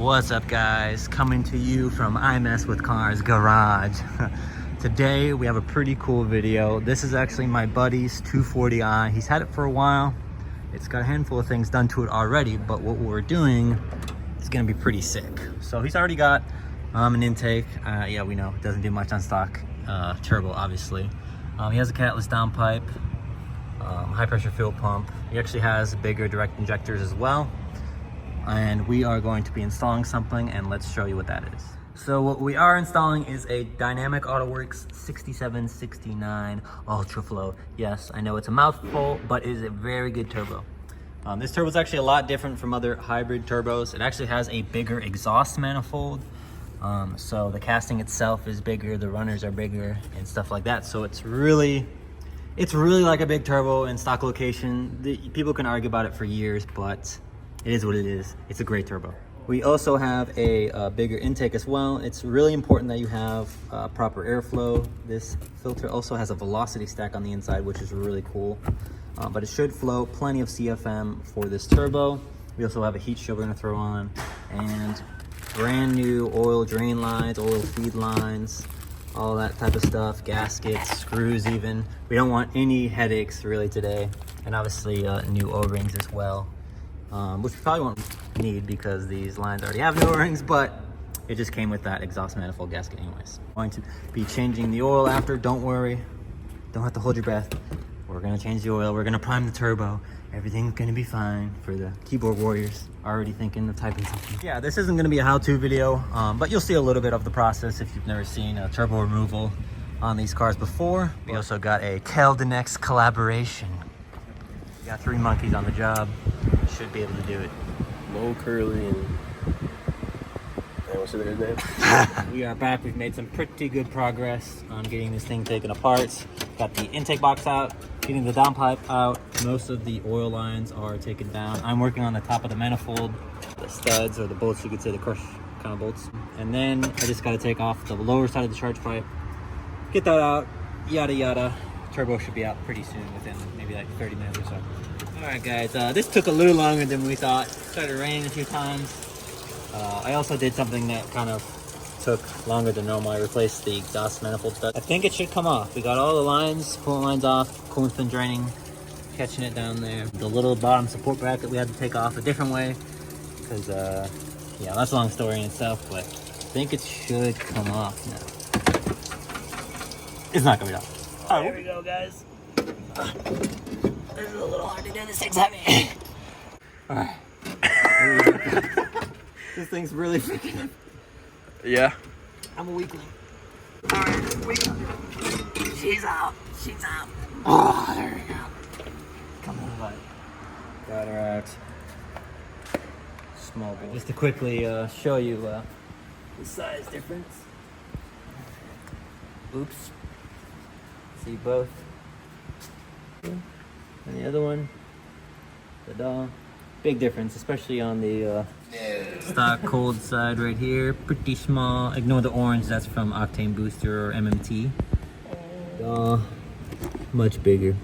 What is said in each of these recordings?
What's up, guys? Coming to you from I Mess With Cars Garage. Today we have a pretty cool video. This is actually my buddy's 240i. He's had it for a while. It's got a handful of things done to it already, but what we're doing is gonna be pretty sick. So he's already got an intake. Yeah, we know it doesn't do much on stock turbo, obviously. He has a catless downpipe, high pressure fuel pump. He actually has bigger direct injectors as well. And we are going to be installing something, and let's show you what that is. So what we are installing is a Dynamic AutoWorks 6769 Ultra Flow. Yes, I know it's a mouthful, but it is a very good turbo. This turbo is actually a lot different from other hybrid turbos. It actually has a bigger exhaust manifold. So the casting itself is bigger, the runners are bigger, and stuff like that. So it's really like a big turbo in stock location. People can argue about it for years, but it is what it is. It's a great turbo. We also have a bigger intake as well. It's really important that you have proper airflow. This filter also has a velocity stack on the inside, which is really cool. But it should flow plenty of CFM for this turbo. We also have a heat shield we're gonna throw on, and brand new oil drain lines, oil feed lines, all that type of stuff, gaskets, screws even. We don't want any headaches really today. And obviously new O-rings as well. Which we probably won't need because these lines already have new O-rings, but it just came with that exhaust manifold gasket anyways. Going to be changing the oil after, don't worry. Don't have to hold your breath. We're gonna change the oil, we're gonna prime the turbo. Everything's gonna be fine for the keyboard warriors already thinking of typing something. Yeah, this isn't gonna be a how-to video, but you'll see a little bit of the process if you've never seen a turbo removal on these cars before. We also got a danex collaboration. We got 3 monkeys on the job. Should be able to do it. Mo Curly and what's the other name? We are back. We've made some pretty good progress on getting this thing taken apart. Got the intake box out, getting the downpipe out. Most of the oil lines are taken down. I'm working on the top of the manifold, the studs or the bolts, you could say, the crush kind of bolts. And then I just got to take off the lower side of the charge pipe, get that out, yada yada. Turbo should be out pretty soon, within maybe like 30 minutes or so. All right, guys, this took a little longer than we thought. It started raining a few times. I also did something that kind of took longer than normal. I replaced the exhaust manifold stud. I think it should come off. We got all the lines, pulling lines off, coolant fin draining, catching it down there. The little bottom support bracket we had to take off a different way because, yeah, that's a long story in itself, but I think it should come off now. It's not coming off. Oh, there we go, guys. This is a little hard to do. This thing's heavy. All right. This thing's really freaking up. Yeah. I'm a weakling. All right, wake up. She's out. She's out. Oh, there we go. Come on, buddy. Got her out. Small boy. Just to quickly show you the size difference. Oops. See both. And the other one, the DAW. Big difference, especially on the stock cold side right here. Pretty small. Ignore the orange, that's from Octane Booster or MMT. DAW, much bigger.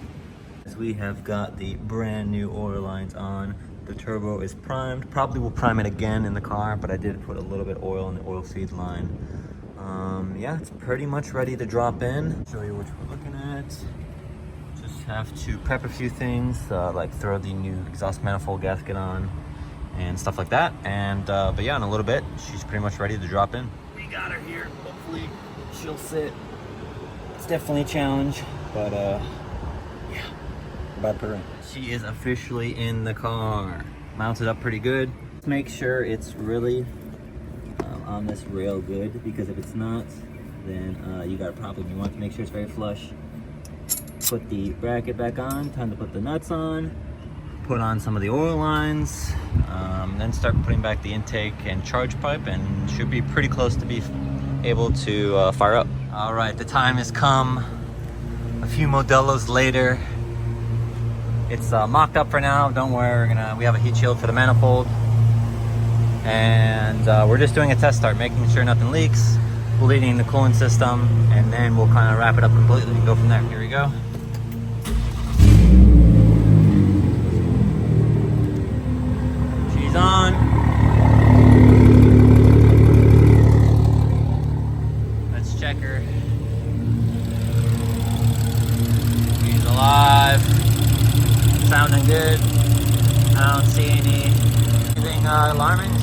We have got the brand new oil lines on. The turbo is primed. Probably will prime it again in the car, but I did put a little bit of oil in the oil feed line. Yeah, it's pretty much ready to drop in. Show you what we're looking at. Just have to prep a few things, like throw the new exhaust manifold gasket on and stuff like that. And but yeah, in a little bit, she's pretty much ready to drop in. We got her here. Hopefully she'll sit. It's definitely a challenge, but yeah, we're about to put her in. She is officially in the car. Mounted up pretty good. Let's make sure it's really on this rail good, because if it's not, then you got a problem. You want to make sure it's very flush. Put the bracket back on, time to put the nuts on, put on some of the oil lines, then start putting back the intake and charge pipe, and should be pretty close to be able to fire up. All right, the time has come. A few Modelos later. It's mocked up for now, don't worry, we have a heat shield for the manifold. And we're just doing a test start, making sure nothing leaks, bleeding the coolant system, and then we'll kind of wrap it up completely and go from there. Here we go. She's on.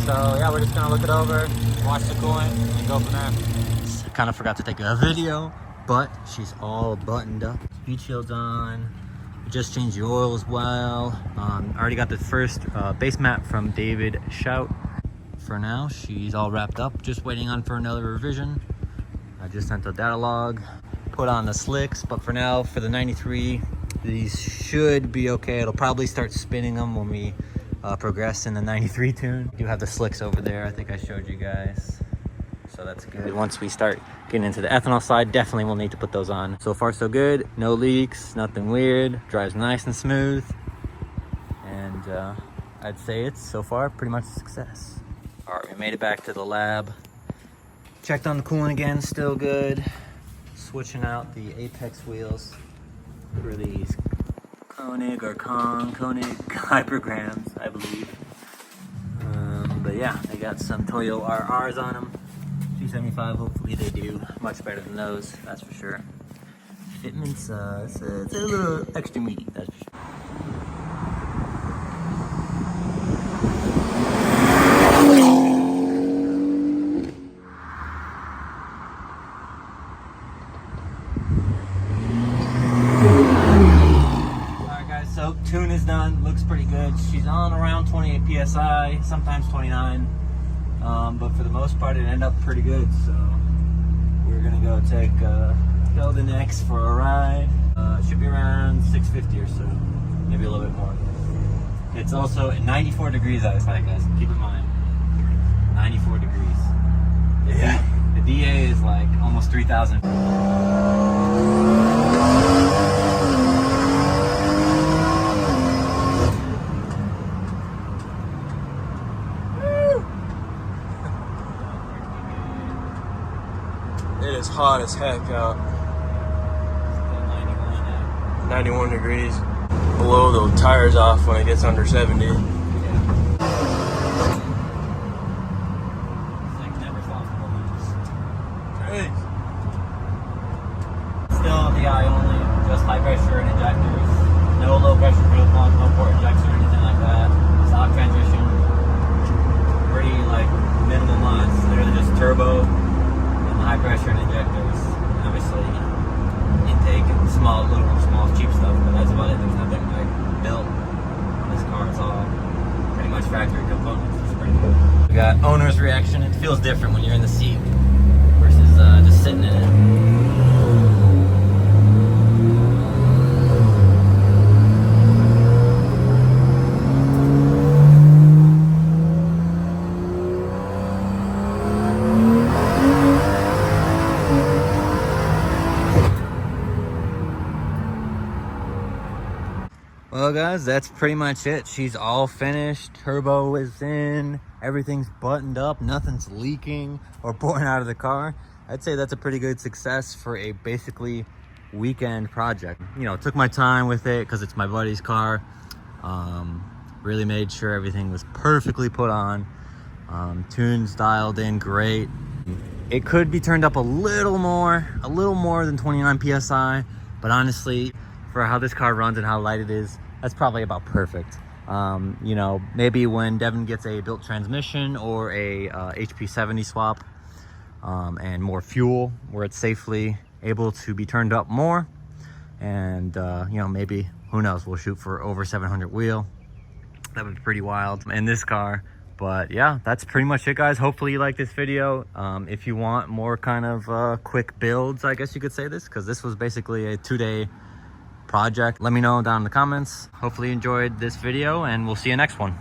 So yeah, we're just gonna look it over, watch the cooling, and go from there. Kind of forgot to take a video, but she's all buttoned up. Heat shield's on. We just changed the oil as well. I already got the first base mat from David Shoup. For now, she's all wrapped up, just waiting on for another revision. I just sent a data log, put on the slicks, but for now, for the 93, these should be okay. It'll probably start spinning them when we progress in the 93 tune. We do have the slicks over there, I think I showed you guys. So that's good. Once we start getting into the ethanol side, definitely we'll need to put those on. So far so good, no leaks, nothing weird, drives nice and smooth. And I'd say it's so far pretty much a success. All right, we made it back to the lab. Checked on the coolant again, still good. Switching out the Apex wheels for these Koenig hypergrams, I believe. But yeah, they got some Toyo RRs on them. 275, hopefully they do much better than those, that's for sure. Fitment's it's a little extra meaty, that's for sure. Alright guys, so tune is done, looks pretty good. She's on around 28 PSI, sometimes 29. But for the most part, it ended up pretty good. So we're gonna go take the danex for a ride. It should be around 650 or so, maybe a little bit more. It's also 94 degrees outside, guys. Keep in mind, 94 degrees. Yeah. The DA is like almost 3,000. It is hot as heck out. 91 degrees. Blow the tires off when it gets under 70. Still DI only, just high pressure and injectors. No low pressure fuel pump, no port injection or anything like that. Stock transmission. Pretty like minimal mods. Literally just turbo. High pressure and injectors, and obviously intake and small cheap stuff, but that's about it. There's nothing like built on this car. It's all pretty much factory components. It's pretty cool. We got owner's reaction. It feels different when you're in the seat versus just sitting in it. Well guys, that's pretty much it. She's all finished. Turbo is in. Everything's buttoned up. Nothing's leaking or pouring out of the car. I'd say that's a pretty good success for a basically weekend project. You know, took my time with it because it's my buddy's car. Really made sure everything was perfectly put on. Tunes dialed in great. It could be turned up a little more than 29 PSI, but honestly, for how this car runs and how light it is, that's probably about perfect. You know, maybe when Devin gets a built transmission or a HP70 swap and more fuel, where it's safely able to be turned up more, and you know, maybe, who knows, we'll shoot for over 700 wheel. That would be pretty wild in this car. But yeah, that's pretty much it, guys. Hopefully you like this video. If you want more kind of quick builds, I guess you could say this, because this was basically a 2-day project. Let me know down in the comments. Hopefully you enjoyed this video, and we'll see you next one.